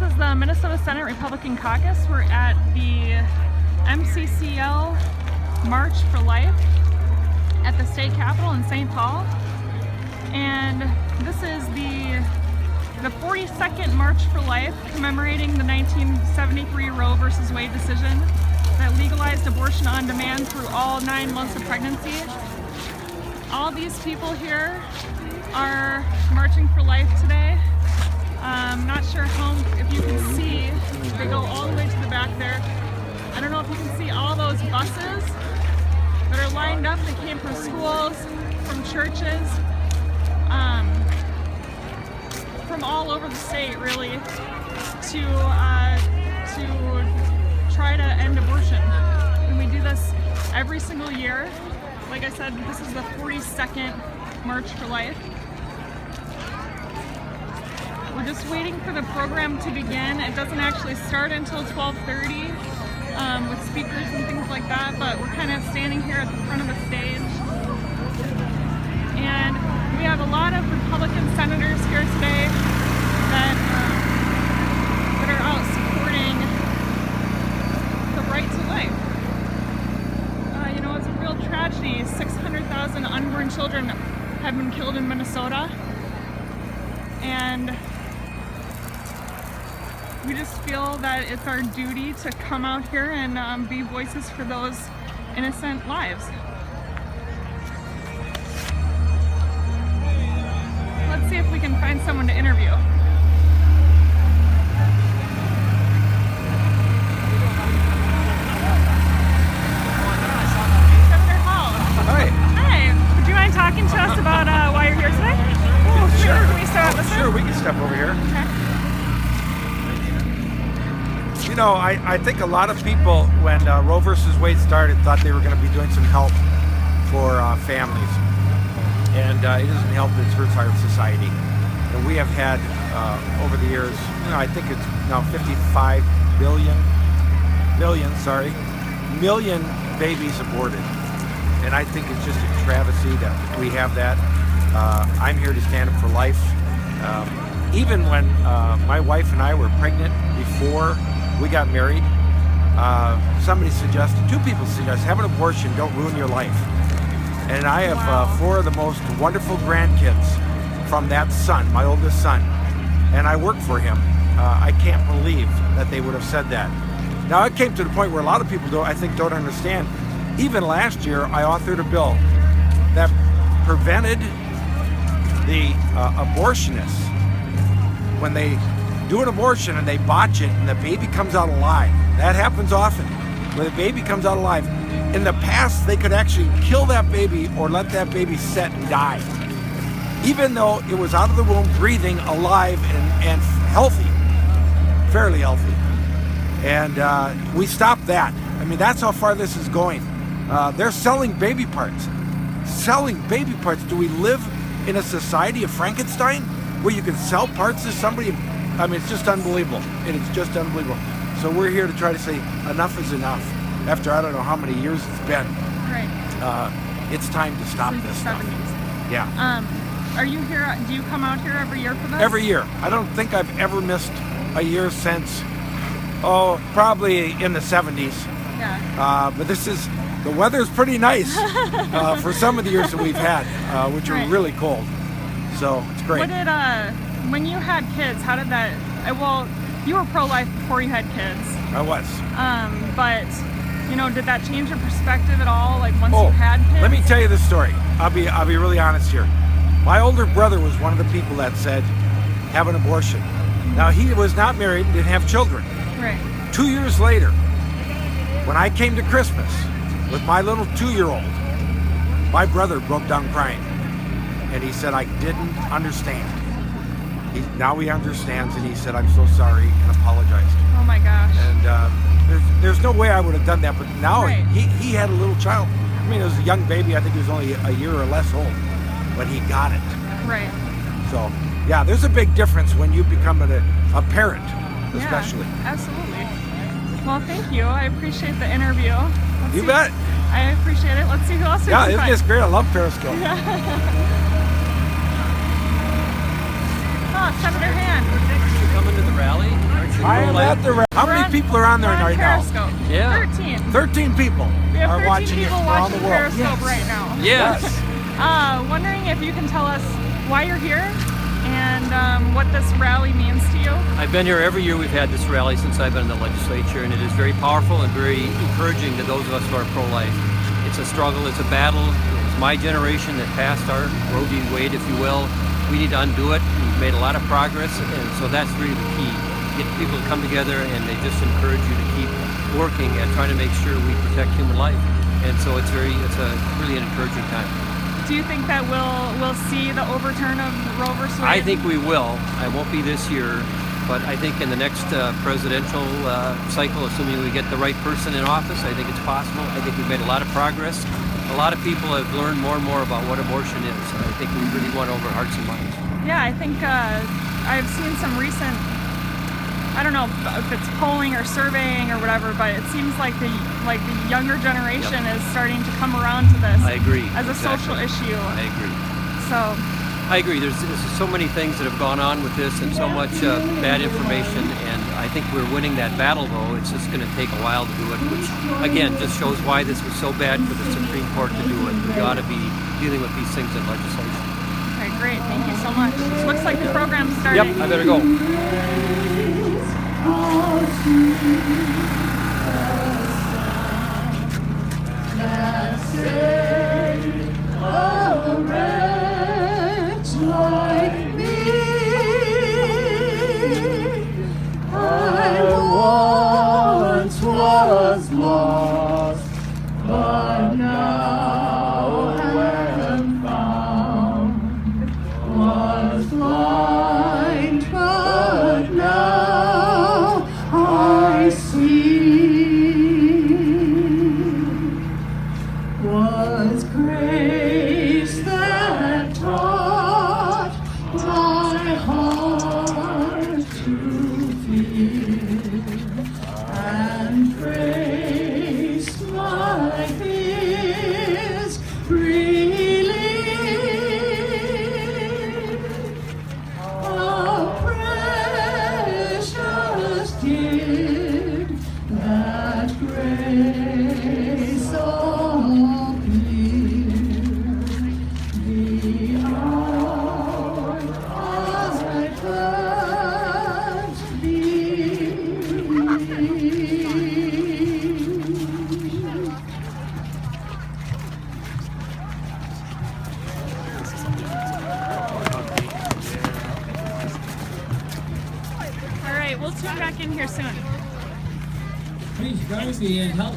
is the Minnesota Senate Republican Caucus. We're at the MCCL March for Life at the state capitol in St. Paul. And this is the 42nd March for Life, commemorating the 1973 Roe v. Wade decision that legalized abortion on demand through all 9 months of pregnancy. All these people here are marching for life today. Not sure if you can see, they go all the way to the back there. I don't know if you can see all those buses that are lined up. They came from schools, from churches, from all over the state, really, to try to end abortion. And we do this every single year. Like I said, this is the 42nd March for Life. We're just waiting for the program to begin. It doesn't actually start until 12:30 with speakers and things like that, but we're kind of standing here at the front of the stage. And we have a lot of Republican senators here today that are out supporting the right to life. It's a real tragedy. 600,000 unborn children have been killed in Minnesota. And we just feel that it's our duty to come out here and be voices for those innocent lives. Let's see if we can find someone to interview. Senator Hall. Hi. Hi. Would you mind talking to us about why you're here today? Oh, sure. Can we start this Sure, we can step over here. Okay. You know, I think a lot of people, when Roe versus Wade started, thought they were going to be doing some help for families. And it doesn't help, it hurts our society. And we have had, over the years, I think it's now 55 million babies aborted. And I think it's just a travesty that we have that. I'm here to stand up for life. Even when my wife and I were pregnant before we got married, two people suggested, have an abortion, don't ruin your life. And I have Wow. 4 of the most wonderful grandkids from that son, my oldest son. And I work for him. I can't believe that they would have said that. Now it came to the point where a lot of people don't understand. Even last year, I authored a bill that prevented the abortionists, when they do an abortion and they botch it and the baby comes out alive. That happens often. When the baby comes out alive, in the past they could actually kill that baby or let that baby set and die, even though it was out of the womb, breathing, alive, and healthy, fairly healthy. And we stopped that. I mean, that's how far this is going. They're selling baby parts. Selling baby parts. Do we live in a society of Frankenstein where you can sell parts to somebody? I mean, it's just unbelievable. It is just unbelievable. So we're here to try to say enough is enough. After I don't know how many years it's been. Right. It's time to stop Since this the stuff. 70s. Yeah. Are you here? Do you come out here every year for this? Every year. I don't think I've ever missed a year since, probably in the 70s. Yeah. But the weather's pretty nice for some of the years that we've had, which are Right. really cold. So it's great. What did when you had kids? How did that? Well, you were pro-life before you had kids. I was. But did that change your perspective at all? Like once you had kids? Let me tell you the story. I'll be really honest here. My older brother was one of the people that said, have an abortion. Now he was not married, didn't have children. Right. 2 years later, when I came to Christmas with my little 2-year-old, my brother broke down crying. And he said, I didn't understand. Now he understands, and he said, I'm so sorry, and apologized. Oh my gosh. And there's no way I would have done that, but now Right. he had a little child. I mean, it was a young baby. I think he was only a year or less old, but he got it. Right. So, yeah, there's a big difference when you become a parent, especially. Yeah, absolutely. Well, thank you. I appreciate the interview. You bet. I appreciate it. Let's see who else we Yeah, can isn't find. this great? I love Periscope. Oh, Senator Hand. Thanks for coming to the rally. I am pro-life. at the rally. How many people are on there we're on right now? Periscope. Yeah. 13. 13 people We have are 13 watching it people from around watching the world. Periscope right now. Yes. Wondering if you can tell us why you're here and what this rally means to you. I've been here every year. We've had this rally since I've been in the legislature, and it is very powerful and very encouraging to those of us who are pro-life. It's a struggle, it's a battle. It was my generation that passed our Roe v. Wade, if you will. We need to undo it. We've made a lot of progress, and so that's really the key. Get people to come together, and they just encourage you to keep working at trying to make sure we protect human life. And so it's a really an encouraging time. Do you think that we'll see the overturn of Roe versus Wade? I think we will. I won't be this year, but I think in the next presidential cycle, assuming we get the right person in office, I think it's possible. I think we've made a lot of progress. A lot of people have learned more and more about what abortion is. And I think we really won over hearts and minds. Yeah, I think I've seen some recent, I don't know if it's polling or surveying or whatever, but it seems like the younger generation is starting to come around to this. I agree. As a social issue. I agree. So. I agree. There's so many things that have gone on with this, and so much bad information, and I think we're winning that battle, though. It's just going to take a while to do it, which, again, just shows why this was so bad for the Supreme Court to do it. We ought to be dealing with these things in legislation. Okay, great. Thank you so much. It looks like the program's starting. Yep, I better go. Like me, I once was lost, but now am found. Was blind, but now I see. Was grace that taught my heart to feel, and grace my fears relieve. A precious gift, that grace so clear. The hour I first believed. All right, we'll tune back in here soon. Please join me in help.